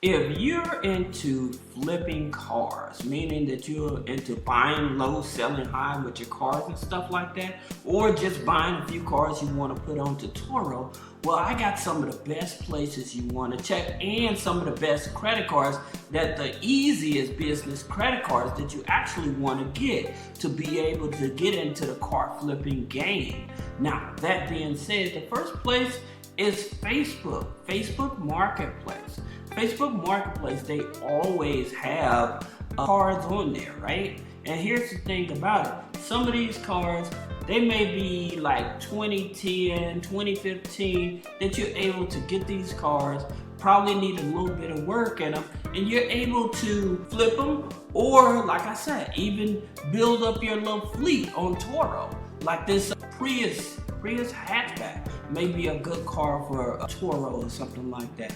If you're into flipping cars, meaning that you're into buying low, selling high with your cars and stuff like that, or just buying a few cars you want to put onto Toro, well, I got some of the best places you want to check and some of the best credit cards, that the easiest business credit cards that you actually want to get to be able to get into the car flipping game. Now, that being said, the first place is Facebook Marketplace. Facebook Marketplace, they always have cards on there, right? And here's the thing about it. Some of these cards, they may be like 2010, 2015, that you're able to get these cards, probably need a little bit of work in them, and you're able to flip them, or like I said, even build up your little fleet on Toro. Like this Prius hatchback may be a good car for a Toro or something like that.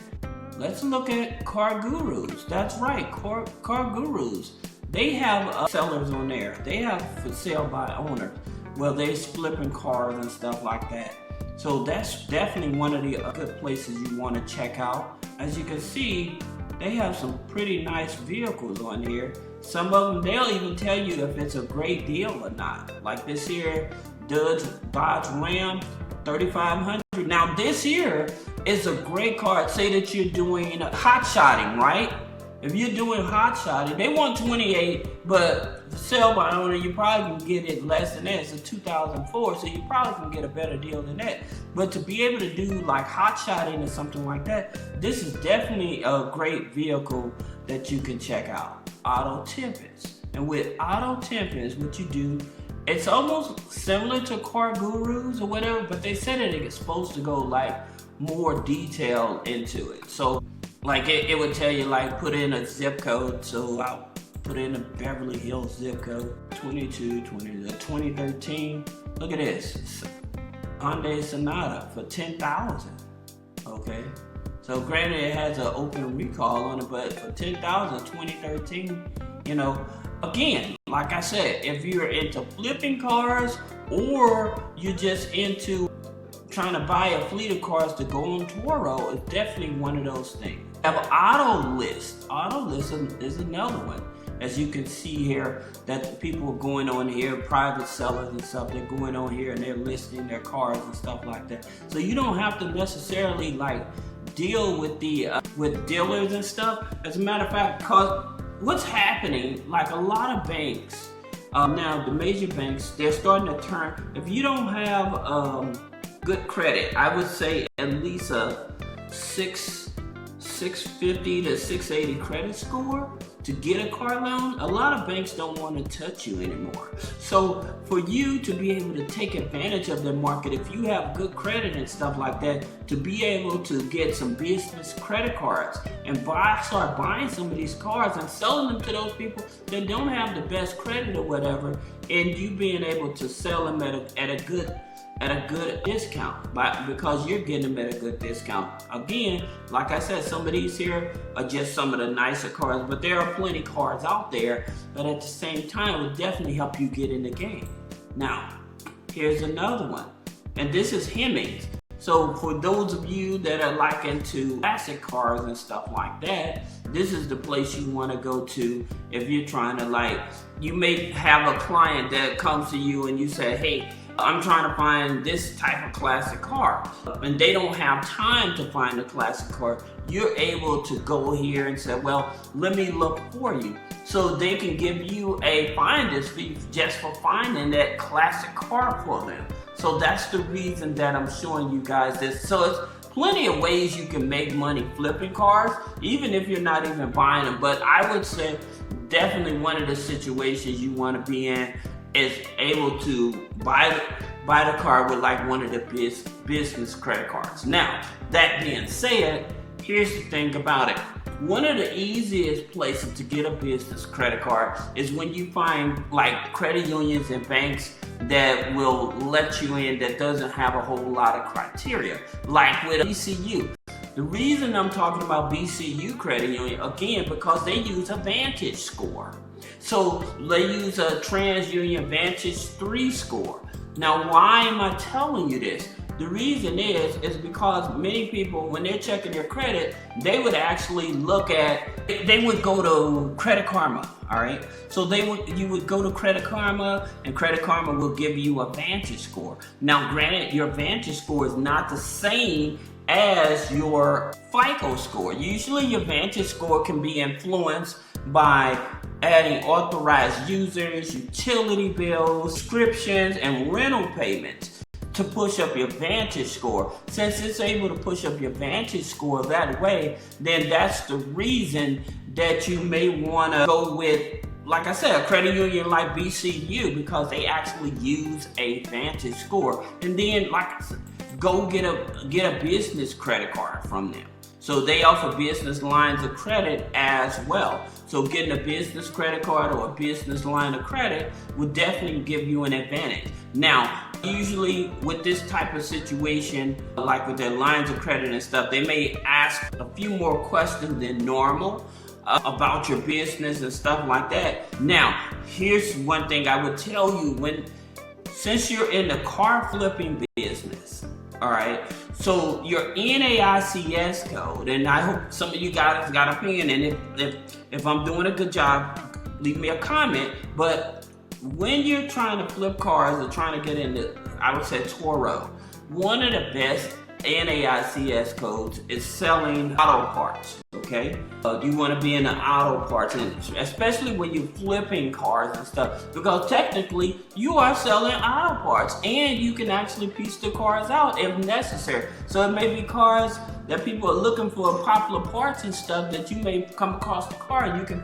Let's look at Car Gurus. That's right, Car Gurus. They have sellers on there. They have for sale by owner. Well, they're flipping cars and stuff like that. So that's definitely one of the good places you want to check out. As you can see, they have some pretty nice vehicles on here. Some of them, they'll even tell you if it's a great deal or not. Like this here, Dodge Ram 3500. Now this here is a great car. Say that you're doing hot shotting, right? If you're doing hot shotting, they want 28, but for sale by owner, you probably can get it less than that. It's a 2004, so you probably can get a better deal than that. But to be able to do like hot shotting or something like that, this is definitely a great vehicle that you can check out. Auto Tempest. And with Auto Tempest, what you do, it's almost similar to Car Gurus or whatever, but they said that it's supposed to go like more detail into it. So like it would tell you like put in a zip code. So I'll put in a Beverly Hills zip code, 2013. Look at this, Hyundai Sonata for $10,000. Okay, so granted it has an open recall on it, but for $10,000, 2013, you know. Again, like I said, if you're into flipping cars or you're just into trying to buy a fleet of cars to go on Toro, it's definitely one of those things. I have Auto List. Auto List is another one. As you can see here, that the people are going on here, private sellers and stuff, they're going on here and they're listing their cars and stuff like that. So you don't have to necessarily like deal with the with dealers and stuff. As a matter of fact, because what's happening, like a lot of banks, now the major banks, they're starting to turn, if you don't have good credit, I would say at least a 650 to 680 credit score to get a car loan, a lot of banks don't want to touch you anymore. So for you to be able to take advantage of the market, if you have good credit and stuff like that, to be able to get some business credit cards and start buying some of these cars and selling them to those people that don't have the best credit or whatever, and you being able to sell them at a good discount, because you're getting them at a good discount. Again, like I said, some of these here are just some of the nicer cars, but there are plenty of cars out there, but at the same time, it would definitely help you get in the game. Now, here's another one, and this is Hemmings. So for those of you that are like into classic cars and stuff like that, this is the place you want to go to if you're trying to you may have a client that comes to you and you say, hey, I'm trying to find this type of classic car, and they don't have time to find a classic car. You're able to go here and say, well, let me look for you. So they can give you a finder's fee just for finding that classic car for them. So that's the reason that I'm showing you guys this. So it's plenty of ways you can make money flipping cars, even if you're not even buying them. But I would say definitely one of the situations you want to be in is able to buy the car with like one of the business credit cards. Now, that being said, here's the thing about it. One of the easiest places to get a business credit card is when you find like credit unions and banks that will let you in that doesn't have a whole lot of criteria, like with BCU. The reason I'm talking about BCU credit union, again, because they use a Vantage score. So they use a TransUnion Vantage 3 score. Now, why am I telling you this? The reason is because many people, when they're checking their credit, they would actually they would go to Credit Karma, all right? So you would go to Credit Karma, and Credit Karma will give you a Vantage score. Now, granted, your Vantage score is not the same as your FICO score. Usually your Vantage score can be influenced by adding authorized users, utility bills, subscriptions, and rental payments to push up your Vantage score. Since it's able to push up your Vantage score that way, then that's the reason that you may want to go with, like I said, a credit union like BCU, because they actually use a Vantage score. And then, like I said, go get a business credit card from them. So they offer business lines of credit as well. So getting a business credit card or a business line of credit would definitely give you an advantage. Now, usually with this type of situation, like with their lines of credit and stuff, they may ask a few more questions than normal about your business and stuff like that. Now, here's one thing I would tell you: since you're in the car flipping business, all right, so your NAICS code, and I hope some of you guys got a pen, and if I'm doing a good job, leave me a comment. But when you're trying to flip cars or trying to get into, I would say, Toro, one of the best NAICS codes is selling auto parts, okay? You want to be in the auto parts, and especially when you're flipping cars and stuff, because technically you are selling auto parts, and you can actually piece the cars out if necessary. So it may be cars that people are looking for popular parts and stuff, that you may come across the car and you can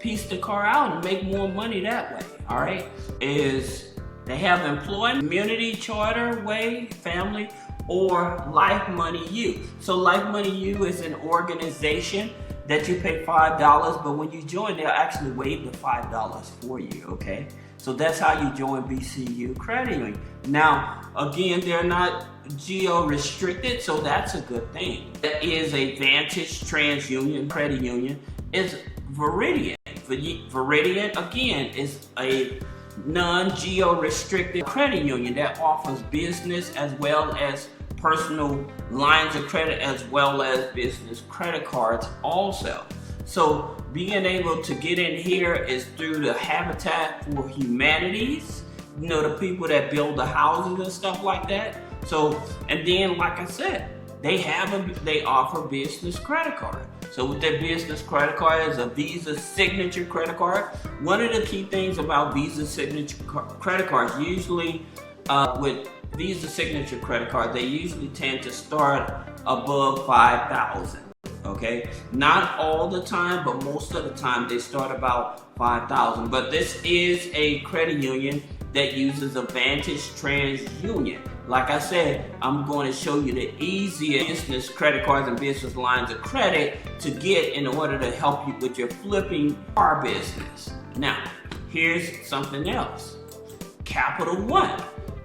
piece the car out and make more money that way, all right? They have employment, community, charter, way, family, or Life Money U. So Life Money U is an organization that you pay $5, but when you join, they'll actually waive the $5 for you, okay? So that's how you join BCU Credit Union. Now, again, they're not geo-restricted, so that's a good thing. That is a Vantage TransUnion Credit Union. Is Veridian. Veridian, again, is a non-geo-restricted credit union that offers business as well as personal lines of credit, as well as business credit cards also. So being able to get in here is through the Habitat for Humanities, the people that build the houses and stuff like that. So, and then, like I said, they offer business credit card. So with their business credit card is a Visa Signature credit card. One of the key things about Visa Signature credit cards, usually with Visa Signature credit card, they usually tend to start above $5,000. Okay, not all the time, but most of the time they start about $5,000. But this is a credit union that uses a Vantage TransUnion. Like I said, I'm going to show you the easiest business credit cards and business lines of credit to get in order to help you with your flipping car business. Now, here's something else. Capital One.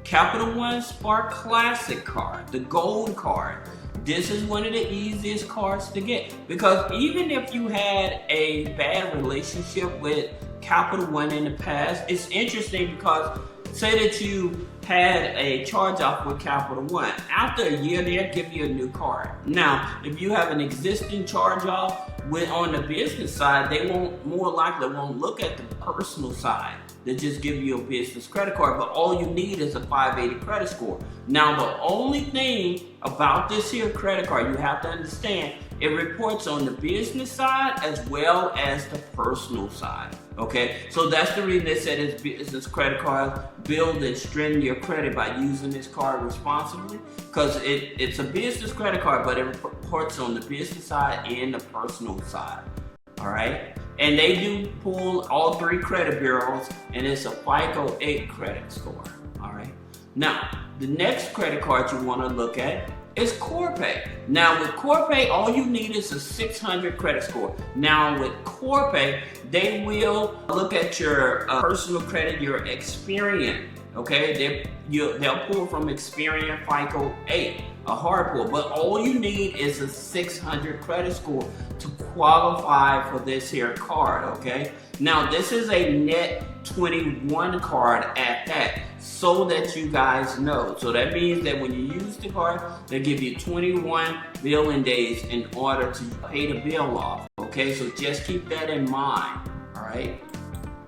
Capital One Spark Classic card, the gold card. This is one of the easiest cards to get, because even if you had a bad relationship with Capital One in the past, it's interesting because say that you had a charge off with Capital One. After a year, they'll give you a new card. Now, if you have an existing charge off on the business side, they more likely won't look at the personal side. They just give you a business credit card, but all you need is a 580 credit score. Now, the only thing about this here credit card you have to understand, it reports on the business side as well as the personal side. Okay, so that's the reason they said it's business credit card. Build and strengthen your credit by using this card responsibly, because it's a business credit card, but it reports on the business side and the personal side. All right, and they do pull all three credit bureaus, and it's a FICO 8 credit score. All right, now the next credit card you want to look at is Corpay. Now with Corpay, all you need is a 600 credit score. Now with Corpay, they will look at your personal credit, your Experian. Okay, they'll pull from Experian FICO 8, a hard pull, but all you need is a 600 credit score to qualify for this here card. Okay, now this is a net 21 card at that. so that you guys know. So that means that when you use the card, they give you 21 billing days in order to pay the bill off. Okay, so just keep that in mind. All right.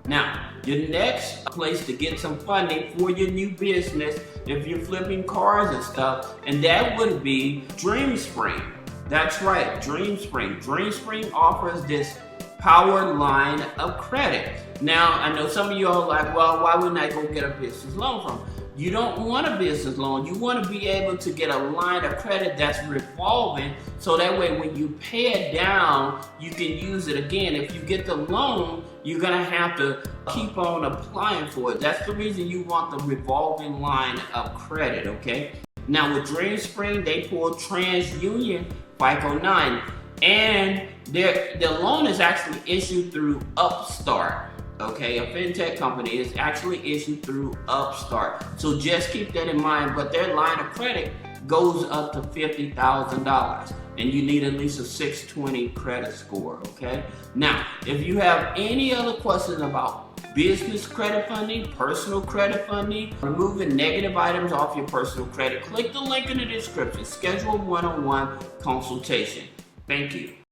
Now, your next place to get some funding for your new business, if you're flipping cars and stuff, and that would be DreamSpring. That's right, DreamSpring. DreamSpring offers this power line of credit. Now, I know some of you are like, well, why wouldn't I go get a business loan from? You don't want a business loan. You want to be able to get a line of credit that's revolving, so that way when you pay it down, you can use it again. If you get the loan, you're going to have to keep on applying for it. That's the reason you want the revolving line of credit, okay? Now with DreamSpring, they pull TransUnion FICO 9, and the loan is actually issued through Upstart. Okay, a fintech company is actually issued through Upstart. So just keep that in mind, but their line of credit goes up to $50,000, and you need at least a 620 credit score, okay? Now, if you have any other questions about business credit funding, personal credit funding, removing negative items off your personal credit, click the link in the description. Schedule a one-on-one consultation. Thank you.